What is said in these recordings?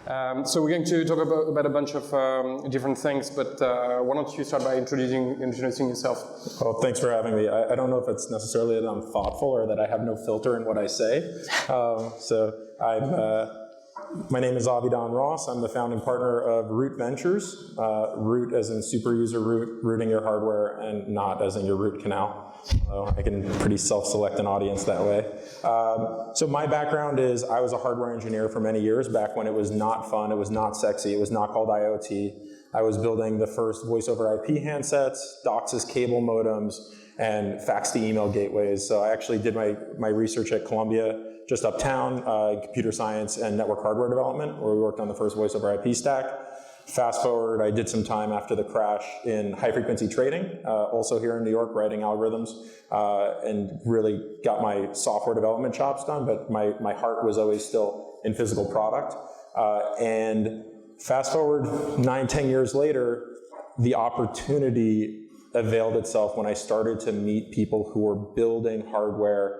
So we're going to talk about a bunch of different things, but why don't you start by introducing yourself? Well, thanks for having me. I don't know if it's necessarily that I'm thoughtful or that I have no filter in what I say. My name is Avidan Ross. I'm the founding partner of RootVentures. Root as in super user root, rooting your hardware, and not as in your root canal. I can pretty self-select an audience that way. So my background is I was a hardware engineer for many years, back when it was not fun, it was not sexy, it was not called IoT. I was building the first voice over IP handsets, DOCSIS cable modems, and fax to email gateways. So I actually did my research at Columbia, just uptown, computer science and network hardware development, where we worked on the first voice over IP stack. Fast forward, I did some time after the crash in high frequency trading, also here in New York, writing algorithms, and really got my software development chops done, but my heart was always still in physical product. And fast forward 9-10 years later, the opportunity availed itself when I started to meet people who were building hardware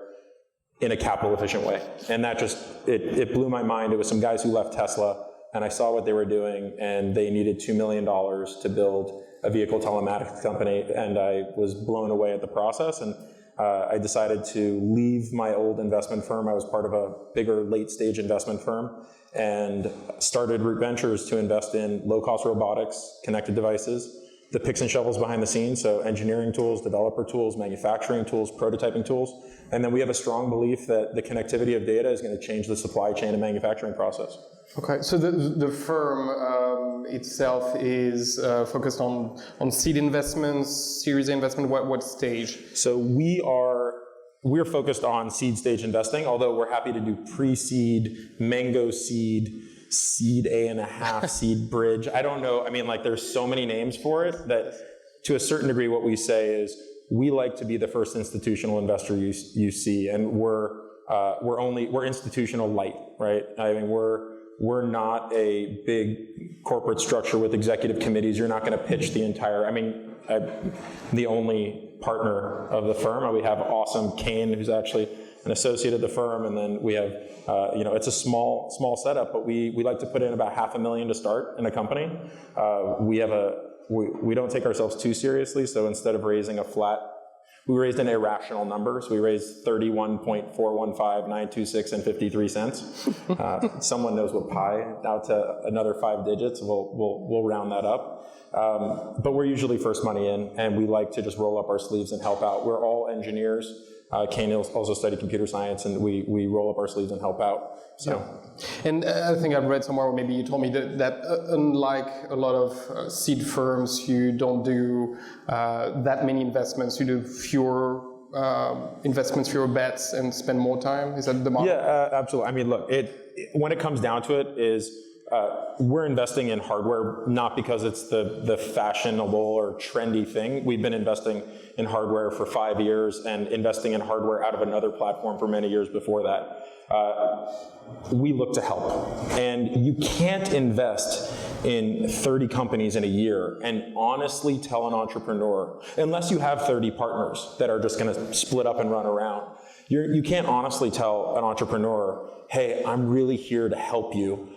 in a capital efficient way. And that just, it blew my mind. It was some guys who left Tesla, and I saw what they were doing, and they needed $2 million to build a vehicle telematics company, and I was blown away at the process, and I decided to leave my old investment firm. I was part of a bigger late stage investment firm, and started RootVentures to invest in low-cost robotics, connected devices, the picks and shovels behind the scenes, so engineering tools, developer tools, manufacturing tools, prototyping tools, and then we have a strong belief that the connectivity of data is going to change the supply chain and manufacturing process. Okay, so the firm itself is focused on seed investments, Series A investment. What stage? So we're focused on seed stage investing, although we're happy to do pre-seed, mango seed, seed A&1/2, seed bridge. I don't know. I mean, like, there's so many names for it that, to a certain degree, what we say is we like to be the first institutional investor you see, and we're institutional light, right? I mean, we're not a big corporate structure with executive committees. You're not going to pitch the entire. I mean, I'm the only partner of the firm. We have awesome Kane, who's actually an associate of the firm, and then we have, it's a small setup, but we like to put in about $500,000 to start in a company. We don't take ourselves too seriously, so instead of raising we raised an irrational number, so we raised 31.415,926 and 53 cents. Someone knows what pi, out to another 5 digits, we'll round that up. But we're usually first money in, and we like to just roll up our sleeves and help out. We're all engineers. Kane also studied computer science, and we roll up our sleeves and help out. So. Yeah. And I think I've read somewhere, or maybe you told me that unlike a lot of seed firms, you don't do that many investments. You do fewer investments, fewer bets, and spend more time. Is that the model? Yeah, absolutely. I mean, look, when it comes down to it, is we're investing in hardware not because it's the fashionable or trendy thing. We've been investing in hardware for 5 years and investing in hardware out of another platform for many years before that. We look to help, and you can't invest in 30 companies in a year and honestly tell an entrepreneur, unless you have 30 partners that are just going to split up and run around, you can't honestly tell an entrepreneur, hey, I'm really here to help you,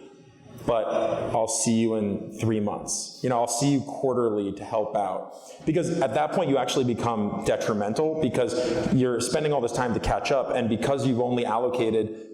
but I'll see you in 3 months. I'll see you quarterly to help out. Because at that point you actually become detrimental, because you're spending all this time to catch up, and because you've only allocated,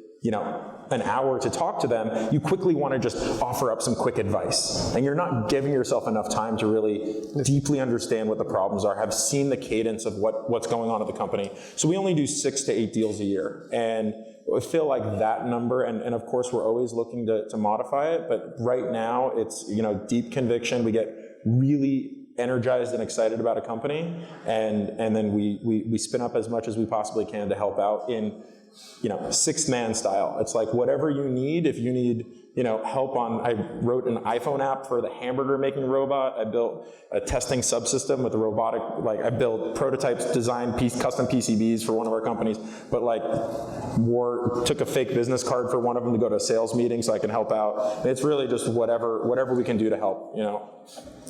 an hour to talk to them, you quickly want to just offer up some quick advice. And you're not giving yourself enough time to really deeply understand what the problems are, have seen the cadence of what's going on at the company. So we only do 6 to 8 deals a year. And I feel like that number, and of course we're always looking to modify it, but right now it's deep conviction. We get really energized and excited about a company, and then we spin up as much as we possibly can to help out in 6-man style. It's like whatever you need. If you need help I wrote an iPhone app for the hamburger making robot. I built a testing subsystem with a robotic, I built prototypes, designed custom PCBs for one of our companies, but took a fake business card for one of them to go to a sales meeting so I can help out. It's really just whatever we can do to help,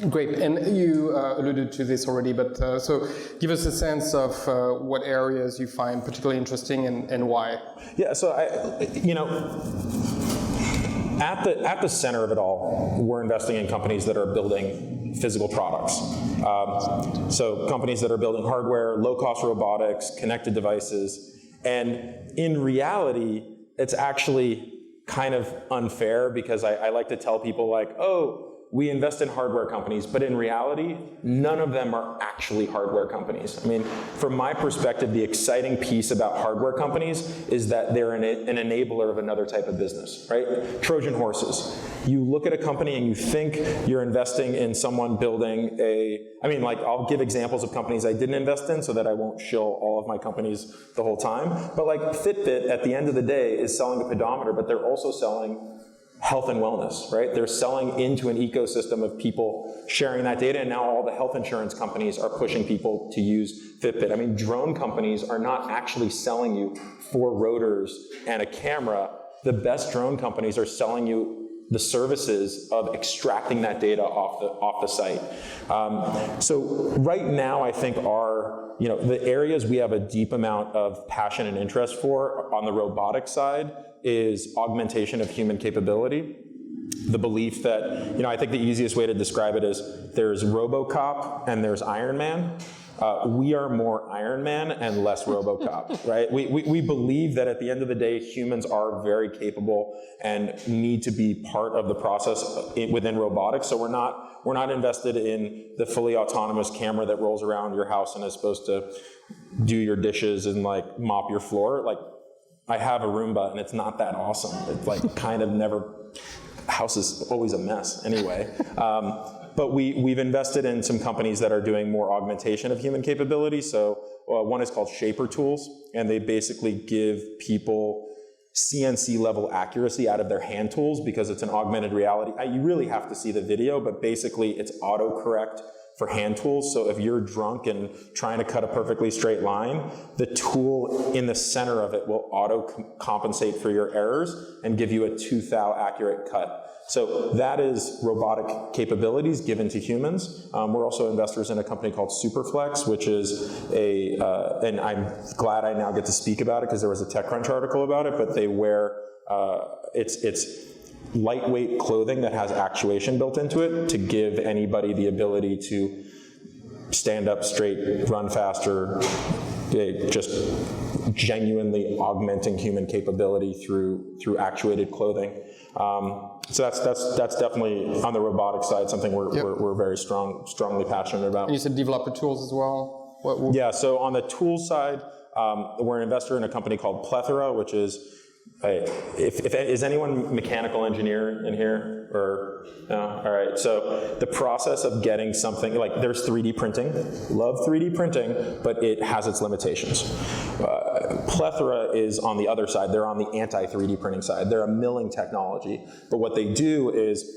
Great, and you alluded to this already, but so give us a sense of what areas you find particularly interesting and why. Yeah, so At the center of it all, we're investing in companies that are building physical products. So companies that are building hardware, low-cost robotics, connected devices, and in reality, it's actually kind of unfair because I like to tell people like, oh, we invest in hardware companies, but in reality, none of them are actually hardware companies. I mean, from my perspective, the exciting piece about hardware companies is that they're an enabler of another type of business, right? Trojan horses. You look at a company and you think you're investing in someone building I'll give examples of companies I didn't invest in so that I won't shill all of my companies the whole time. But like Fitbit, at the end of the day, is selling a pedometer, but they're also selling health and wellness, right? They're selling into an ecosystem of people sharing that data, and now all the health insurance companies are pushing people to use Fitbit. I mean, drone companies are not actually selling you 4 rotors and a camera. The best drone companies are selling you the services of extracting that data off the site. So right now, I think the areas we have a deep amount of passion and interest for on the robotics side is augmentation of human capability. The belief that, I think the easiest way to describe it is there's RoboCop and there's Iron Man. We are more Iron Man and less RoboCop, right? We believe that at the end of the day, humans are very capable and need to be part of the process within robotics. So we're not invested in the fully autonomous camera that rolls around your house and is supposed to do your dishes and like mop your floor. Like, I have a Roomba and it's not that awesome. It's like kind of house is always a mess anyway. But we've invested in some companies that are doing more augmentation of human capability. So one is called Shaper Tools, and they basically give people CNC level accuracy out of their hand tools because it's an augmented reality. You really have to see the video, but basically it's autocorrect for hand tools. So if you're drunk and trying to cut a perfectly straight line, the tool in the center of it will auto-compensate for your errors and give you a tooth thou accurate cut. So that is robotic capabilities given to humans. We're also investors in a company called Superflex, which is and I'm glad I now get to speak about it because there was a TechCrunch article about it, but they wear, it's lightweight clothing that has actuation built into it to give anybody the ability to stand up straight, run faster, just genuinely augmenting human capability through actuated clothing. So that's definitely on the robotics side something we're very strongly passionate about. And you said developer tools as well. Yeah. So on the tools side, we're an investor in a company called Plethora, which is is anyone mechanical engineer in here or no? All right. So the process of getting something like there's 3D printing. Love 3D printing, but it has its limitations. Plethora is on the other side. They're on the anti-3D printing side. They're a milling technology, but what they do is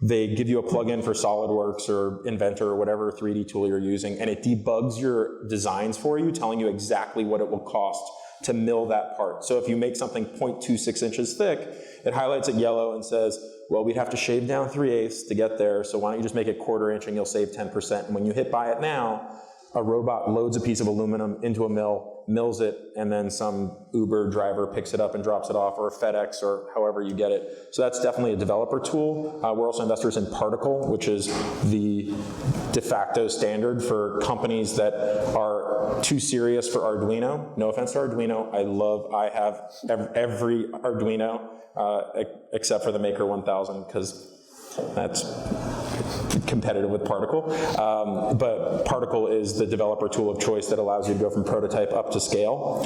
they give you a plugin for SolidWorks or Inventor or whatever 3D tool you're using, and it debugs your designs for you, telling you exactly what it will cost to mill that part. So if you make something 0.26 inches thick, it highlights it yellow and says, well, we'd have to shave down 3/8 to get there, so why don't you just make it 1/4 inch and you'll save 10%. And when you hit buy it now, a robot loads a piece of aluminum into a mill, mills it, and then some Uber driver picks it up and drops it off, or FedEx, or however you get it. So that's definitely a developer tool. We're also investors in Particle, which is the de facto standard for companies that are too serious for Arduino. No offense to Arduino. I have every Arduino except for the Maker 1000, because that's competitive with Particle. But Particle is the developer tool of choice that allows you to go from prototype up to scale.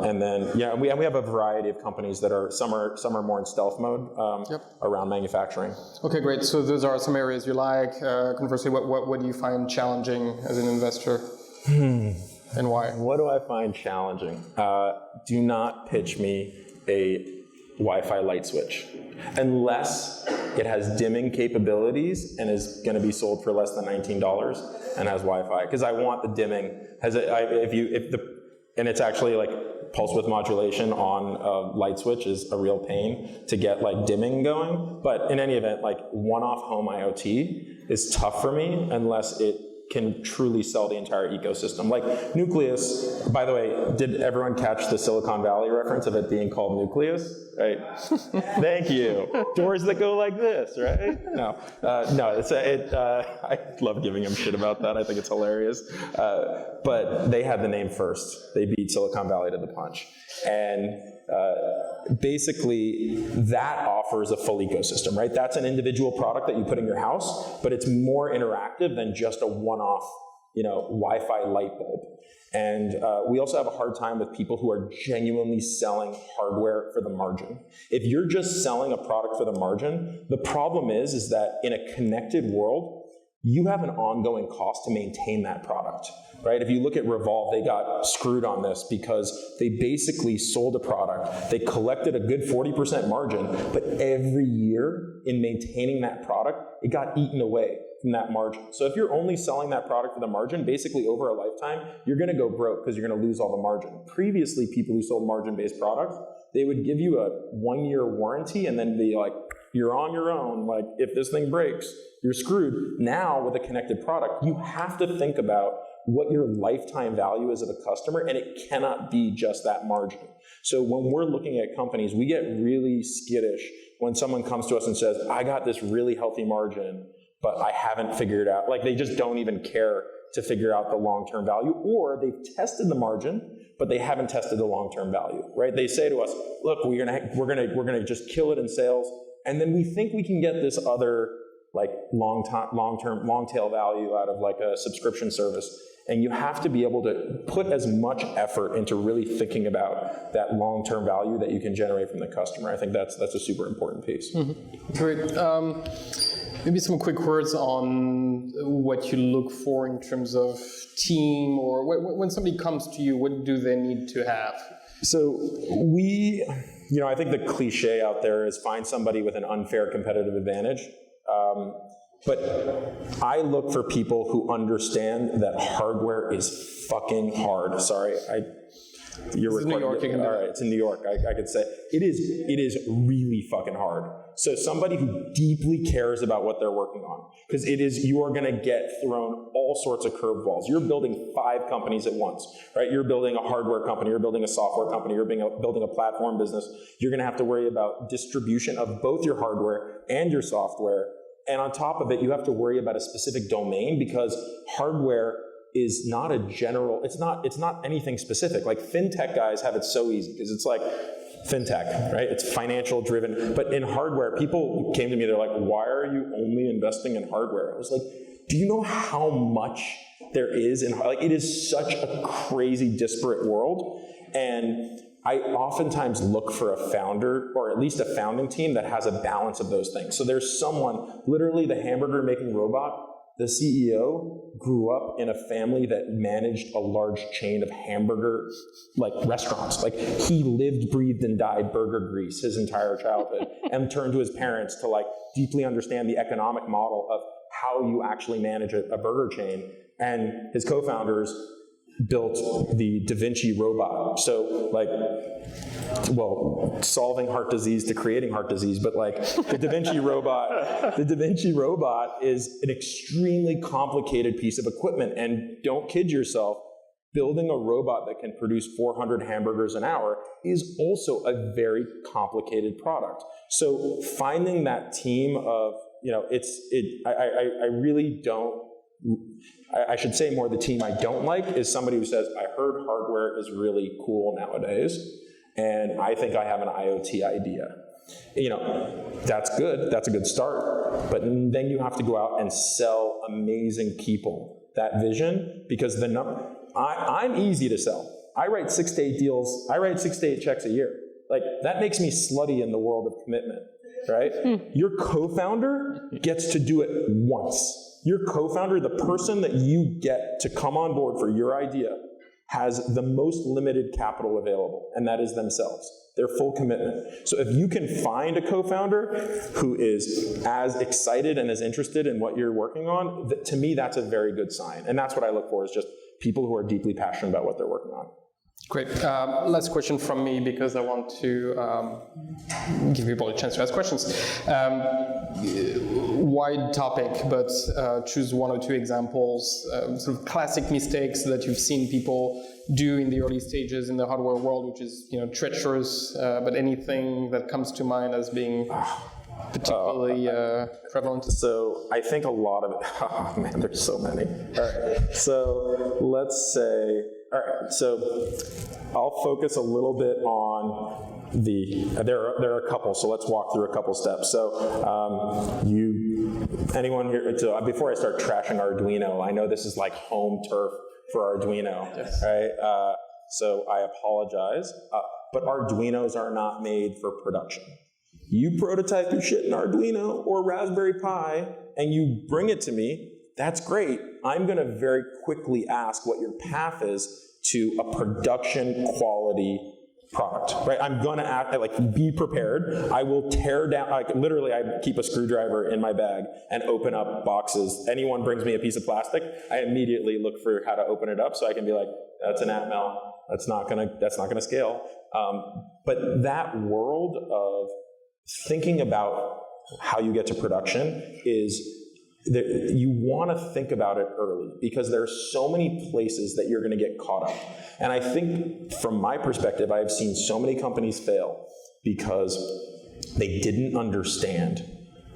And then, we have a variety of companies that are, some are more in stealth mode around manufacturing. Okay, great. So those are some areas you like. Conversely, what do you find challenging as an investor? And why? What do I find challenging? Do not pitch me a Wi-Fi light switch unless it has dimming capabilities and is going to be sold for less than $19 and has Wi-Fi, because I want the dimming. And it's actually like pulse width modulation on a light switch is a real pain to get like dimming going. But in any event, like one-off home IoT is tough for me unless it can truly sell the entire ecosystem. Like Nucleus, by the way, did everyone catch the Silicon Valley reference of it being called Nucleus? Right? Thank you. Doors that go like this, right? No, I love giving him shit about that. I think it's hilarious. But they had the name first. They beat Silicon Valley to the punch. And basically, that offers a full ecosystem, right? That's an individual product that you put in your house, but it's more interactive than just a one-off, Wi-Fi light bulb. And we also have a hard time with people who are genuinely selling hardware for the margin. If you're just selling a product for the margin, the problem is that in a connected world, you have an ongoing cost to maintain that product, right? If you look at Revolve, they got screwed on this because they basically sold a product. They collected a good 40% margin, but every year in maintaining that product, it got eaten away from that margin. So if you're only selling that product for the margin, basically over a lifetime, you're gonna go broke because you're gonna lose all the margin. Previously, people who sold margin-based products, they would give you a 1-year warranty and then be like, you're on your own, like if this thing breaks, you're screwed. Now with a connected product, you have to think about what your lifetime value is of a customer, and it cannot be just that margin. So when we're looking at companies, we get really skittish when someone comes to us and says, I got this really healthy margin, but I haven't figured out, like they just don't even care to figure out the long-term value, or they've tested the margin, but they haven't tested the long-term value, right? They say to us, look, we're gonna just kill it in sales, and then we think we can get this other like long tail value out of like a subscription service. And you have to be able to put as much effort into really thinking about that long-term value that you can generate from the customer. I think that's a super important piece. Mm-hmm. Great. Maybe some quick words on what you look for in terms of team, or when somebody comes to you, what do they need to have? So I think the cliche out there is find somebody with an unfair competitive advantage. But I look for people who understand that hardware is fucking hard. Sorry, you're recording. New York, all right, it's in New York. I could say it is really fucking hard. So somebody who deeply cares about what they're working on, because you are going to get thrown all sorts of curveballs. You're building 5 companies at once, right? You're building a hardware company, you're building a software company, you're building a platform business. You're going to have to worry about distribution of both your hardware and your software. And on top of it, you have to worry about a specific domain, because hardware is not a general, it's not anything specific. Like fintech guys have it so easy because it's like fintech, right? It's financial driven. But in hardware, people came to me, they're like, why are you only investing in hardware? I was like, do you know how much there is in, like, it is such a crazy disparate world. And I oftentimes look for a founder, or at least a founding team, that has a balance of those things. So there's someone, literally the hamburger making robot, the CEO grew up in a family that managed a large chain of hamburger restaurants. Like he lived, breathed, and died burger grease his entire childhood, and turned to his parents to deeply understand the economic model of how you actually manage a burger chain. And his co-founders built the Da Vinci robot. So solving heart disease to creating heart disease, but the Da Vinci robot is an extremely complicated piece of equipment. And don't kid yourself, building a robot that can produce 400 hamburgers an hour is also a very complicated product. So finding that team of, I really don't, I should say more, the team I don't like is somebody who says, I heard hardware is really cool nowadays, and I think I have an IoT idea. That's good. That's a good start. But then you have to go out and sell amazing people that vision, because I'm easy to sell. I write 6 to 8 deals. I write 6 to 8 checks a year. That makes me slutty in the world of commitment, right? Your co-founder gets to do it once. Your co-founder, the person that you get to come on board for your idea, has the most limited capital available, and that is themselves, their full commitment. So if you can find a co-founder who is as excited and as interested in what you're working on, to me, that's a very good sign. And that's what I look for, is just people who are deeply passionate about what they're working on. Great. Last question from me, because I want to give people a chance to ask questions. Wide topic, but choose one or two examples, sort of classic mistakes that you've seen people do in the early stages in the hardware world, which is treacherous, but anything that comes to mind as being particularly prevalent? So I think a lot of, oh man, there's so many. All right, so let's say, all right, so I'll focus a little bit on there are a couple, so let's walk through a couple steps. So anyone here, so before I start trashing Arduino, I know this is like home turf for Arduino, yes. Right? So I apologize, but Arduinos are not made for production. You prototype your shit in Arduino or Raspberry Pi and you bring it to me, that's great. I'm gonna very quickly ask what your path is to a production quality product, right? I'm gonna act, like, be prepared. I will tear down, like, literally I keep a screwdriver in my bag and open up boxes. Anyone brings me a piece of plastic, I immediately look for how to open it up so I can be like, that's an Atmel, that's not gonna scale. But that world of thinking about how you get to production is that you want to think about it early, because there are so many places that you're going to get caught up. And I think from my perspective, I've seen so many companies fail because they didn't understand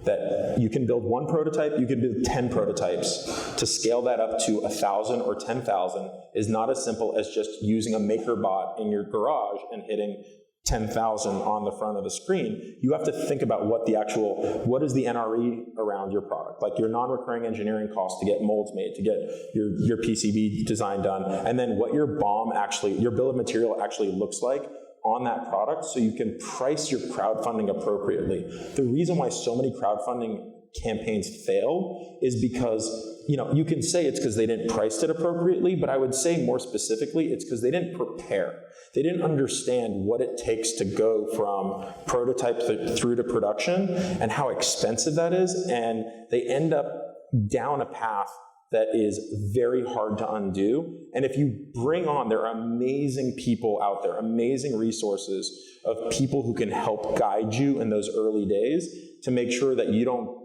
that you can build one prototype, you can build 10 prototypes. To scale that up to 1,000 or 10,000 is not as simple as just using a MakerBot in your garage and hitting 10,000 on the front of the screen. You have to think about what is the NRE around your product, like your non-recurring engineering costs to get molds made, to get your PCB design done, and then what your your bill of material actually looks like on that product, so you can price your crowdfunding appropriately. The reason why so many crowdfunding campaigns fail is because, you can say it's because they didn't price it appropriately, but I would say more specifically, it's because they didn't prepare. They didn't understand what it takes to go from prototype through to production and how expensive that is, and they end up down a path that is very hard to undo. And if you bring on, there are amazing people out there, amazing resources of people who can help guide you in those early days to make sure that you don't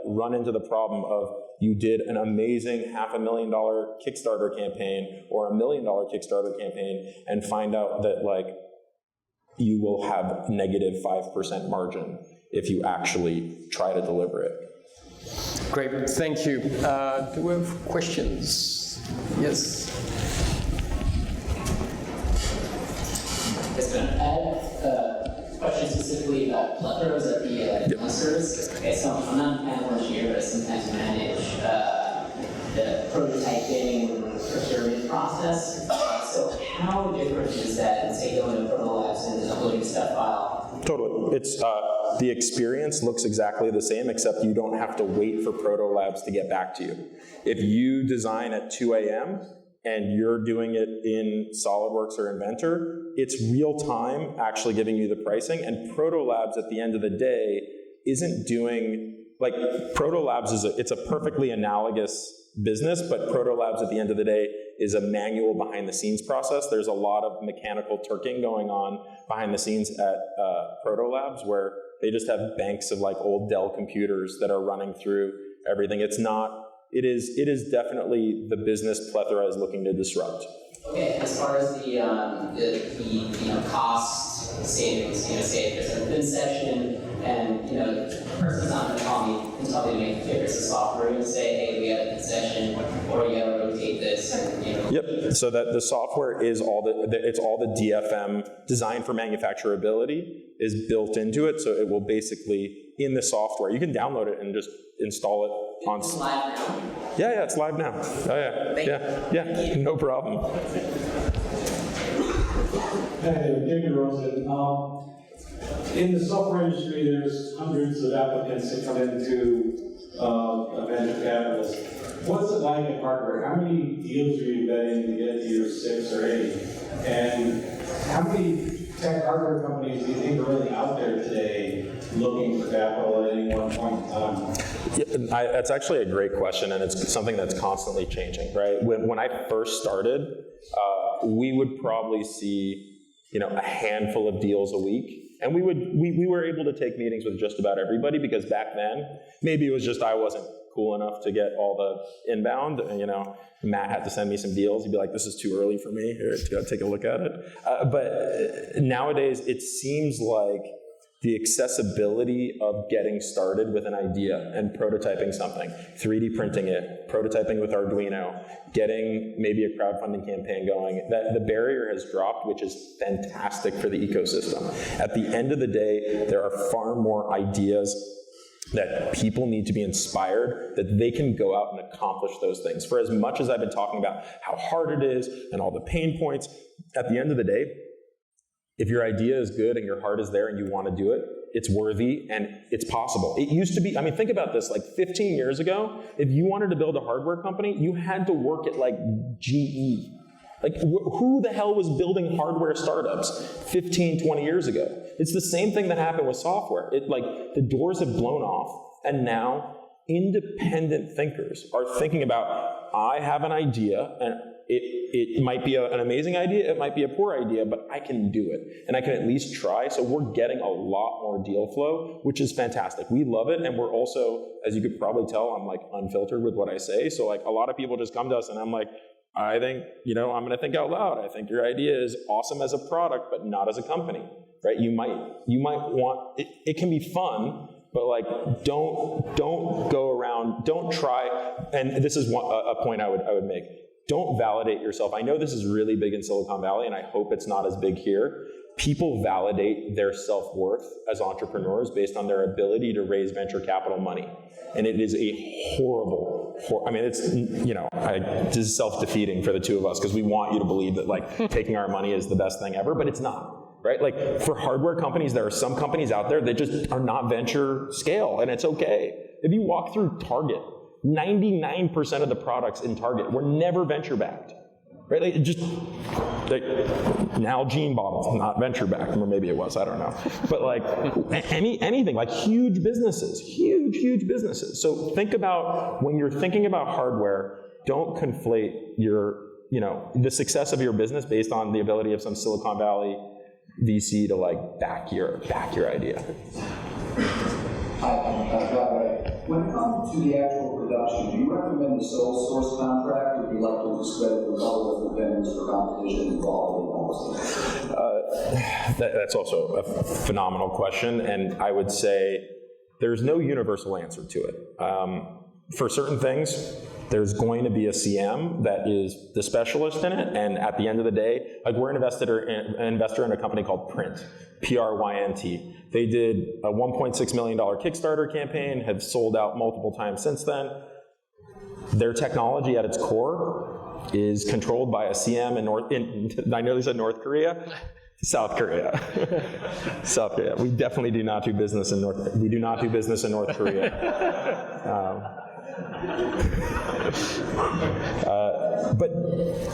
run into the problem of you did an amazing $500,000 Kickstarter campaign or $1 million Kickstarter campaign and find out that you will have negative 5% margin if you actually try to deliver it. Great, thank you. Do we have questions? Yes. Yes, ma'am. Question specifically about plethora at the clusters. Okay, so I'm not a mechanical engineer, but I sometimes manage the prototyping procurement process. So how different is that than, say, going to Proto Labs and uploading a step file? Totally. It's the experience looks exactly the same, except you don't have to wait for Proto Labs to get back to you. If you design at 2 a.m. and you're doing it in SolidWorks or Inventor, it's real time actually giving you the pricing. And Proto Labs at the end of the day isn't doing, Proto Labs it's a perfectly analogous business, but Proto Labs at the end of the day is a manual behind the scenes process. There's a lot of mechanical turking going on behind the scenes at Proto Labs, where they just have banks of old Dell computers that are running through everything. It is definitely the business plethora is looking to disrupt. Okay, as far as the cost savings, say if there's a bin session and the person's not going to call me and tell me to make a piece of software and say, hey, we have a concession, or you got to rotate this, and Yep. So that the software is all the DFM, design for manufacturability, is built into it. So it will basically, in the software, you can download it and just install it on. It's live now. Yeah, it's live now. Oh yeah, yeah, no problem. Hey, Avidan Ross. In the software industry, there's hundreds of applicants that come into a venture capitalist. What's it like in hardware? How many deals are you betting to get to your 6 or 8? And how many tech hardware companies do you think are really out there today looking for capital at any one point in time? Yeah, that's actually a great question, and it's something that's constantly changing, right? When I first started, we would probably see, a handful of deals a week. And we were able to take meetings with just about everybody, because back then, maybe it was just I wasn't cool enough to get all the inbound, and Matt had to send me some deals. He'd be like, this is too early for me, here, to go take a look at it. But nowadays, it seems like the accessibility of getting started with an idea and prototyping something, 3D printing it, prototyping with Arduino, getting maybe a crowdfunding campaign going, that the barrier has dropped, which is fantastic for the ecosystem. At the end of the day, there are far more ideas that people need to be inspired, that they can go out and accomplish those things. For as much as I've been talking about how hard it is and all the pain points, at the end of the day, if your idea is good and your heart is there and you want to do it, it's worthy and it's possible. It used to be, think about this, like 15 years ago, if you wanted to build a hardware company, you had to work at like GE. Like, who the hell was building hardware startups 15, 20 years ago? It's the same thing that happened with software. The doors have blown off, and now independent thinkers are thinking about, I have an idea, and it might be an amazing idea, it might be a poor idea, but I can do it, and I can at least try. So we're getting a lot more deal flow, which is fantastic. We love it, and we're also, as you could probably tell, I'm like unfiltered with what I say. So like a lot of people just come to us, and I'm like, I think, I'm going to think out loud. I think your idea is awesome as a product, but not as a company, right? You might want, it can be fun, but like, don't go around, don't try, and this is a point I would make. Don't validate yourself. I know this is really big in Silicon Valley, and I hope it's not as big here. People validate their self-worth as entrepreneurs based on their ability to raise venture capital money. And it is a horrible, it's, this is self-defeating for the two of us, because we want you to believe that like taking our money is the best thing ever, but it's not, right? Like for hardware companies, there are some companies out there that just are not venture scale, and it's okay. If you walk through Target, 99% of the products in Target were never venture-backed, right? Like Nalgene bottles, not venture-backed, or maybe it was, I don't know. But like anything, like huge businesses, huge businesses. So think about, when you're thinking about hardware, don't conflate the success of your business based on the ability of some Silicon Valley VC to like back your idea. When it comes to the actual production, do you recommend a sole source contract, or do you like to spread the level of vendors for competition involved in all this? That's also a phenomenal question, and I would say there's no universal answer to it. For certain things, there's going to be a CM that is the specialist in it, and at the end of the day, like we're an investor in a company called Print, P-R-Y-N-T. They did a $1.6 million Kickstarter campaign, have sold out multiple times since then. Their technology at its core is controlled by a CM I know they said North Korea, South Korea. South Korea. We definitely do not do business in North Korea. But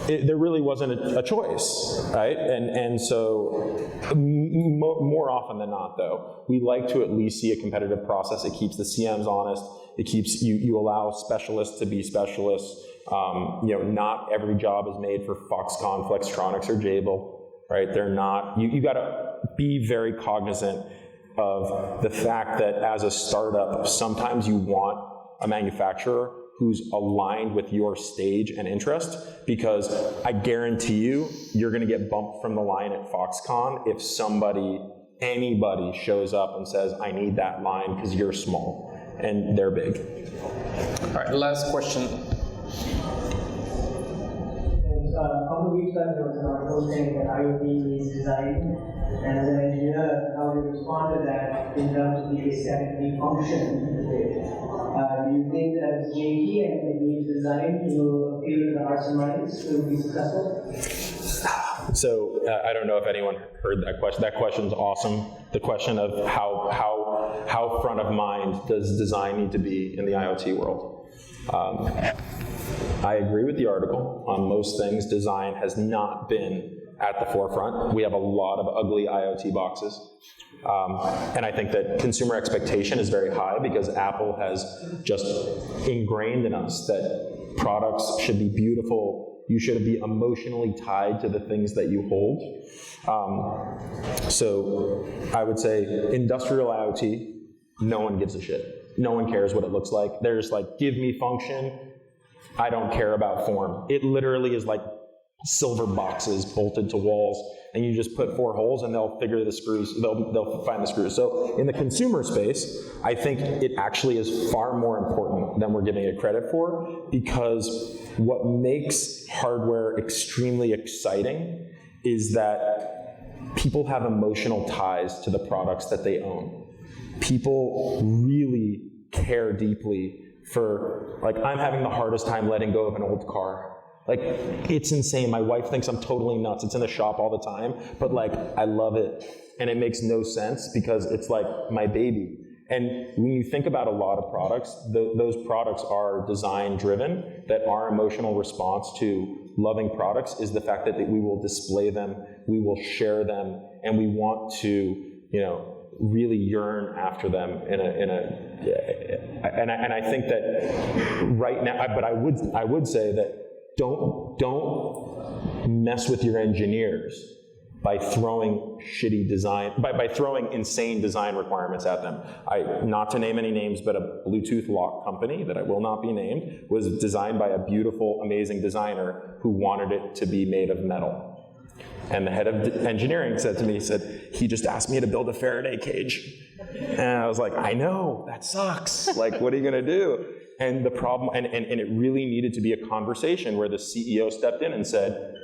there really wasn't a choice, right? And so more often than not, though, we like to at least see a competitive process. It keeps the CMs honest. It keeps you allow specialists to be specialists. Not every job is made for Foxconn, Flextronics, or Jabil, right? They're not. You got to be very cognizant of the fact that as a startup, sometimes you want a manufacturer who's aligned with your stage and interest, because I guarantee you're going to get bumped from the line at Foxconn if anybody shows up and says, I need that line because you're small and they're big. All right, last question. A couple of weeks back, there was an article saying that IoT is design, and as an engineer, how do you respond to that in terms of the aesthetic function? Do you think that it's janky and it needs design to appeal to the hearts and minds to be successful? So I don't know if anyone heard that question. That question's awesome. The question of how front of mind does design need to be in the IoT world? I agree with the article on most things. Design has not been at the forefront. We have a lot of ugly IoT boxes. And I think that consumer expectation is very high because Apple has just ingrained in us that products should be beautiful. You should be emotionally tied to the things that you hold. So I would say industrial IoT, no one gives a shit. No one cares what it looks like. They're just like, give me function. I don't care about form. It literally is like silver boxes bolted to walls, and you just put 4 holes and they'll figure the screws, they'll find the screws. So in the consumer space, I think it actually is far more important than we're giving it credit for, because what makes hardware extremely exciting is that people have emotional ties to the products that they own. People really care deeply for, like, I'm having the hardest time letting go of an old car. Like, it's insane. My wife thinks I'm totally nuts. It's in the shop all the time, but like, I love it. And it makes no sense because it's like my baby. And when you think about a lot of products, those products are design driven, that our emotional response to loving products is the fact that we will display them, we will share them, and we want to, really yearn after them and I think that right now, but I would say that don't mess with your engineers by throwing shitty design, by throwing insane design requirements at them. Not to name any names, but a Bluetooth lock company that I will not be named was designed by a beautiful, amazing designer who wanted it to be made of metal. And the head of engineering said to me, he just asked me to build a Faraday cage. And I was like, I know, that sucks. Like, what are you gonna do? And the problem, and it really needed to be a conversation where the CEO stepped in and said,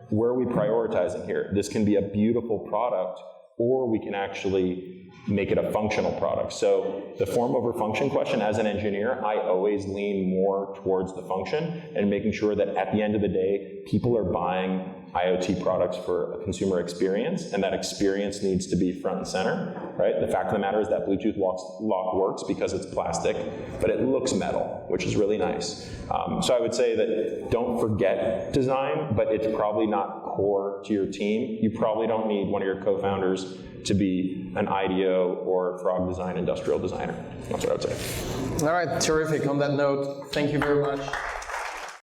where are we prioritizing here? This can be a beautiful product, or we can actually make it a functional product. So the form over function question, as an engineer, I always lean more towards the function and making sure that at the end of the day, people are buying IoT products for a consumer experience, and that experience needs to be front and center, right? The fact of the matter is that Bluetooth lock works because it's plastic, but it looks metal, which is really nice. So I would say that don't forget design, but it's probably not core to your team. You probably don't need one of your co-founders to be an IDEO or Frog Design industrial designer. That's what I would say. All right, terrific. On that note, thank you very much.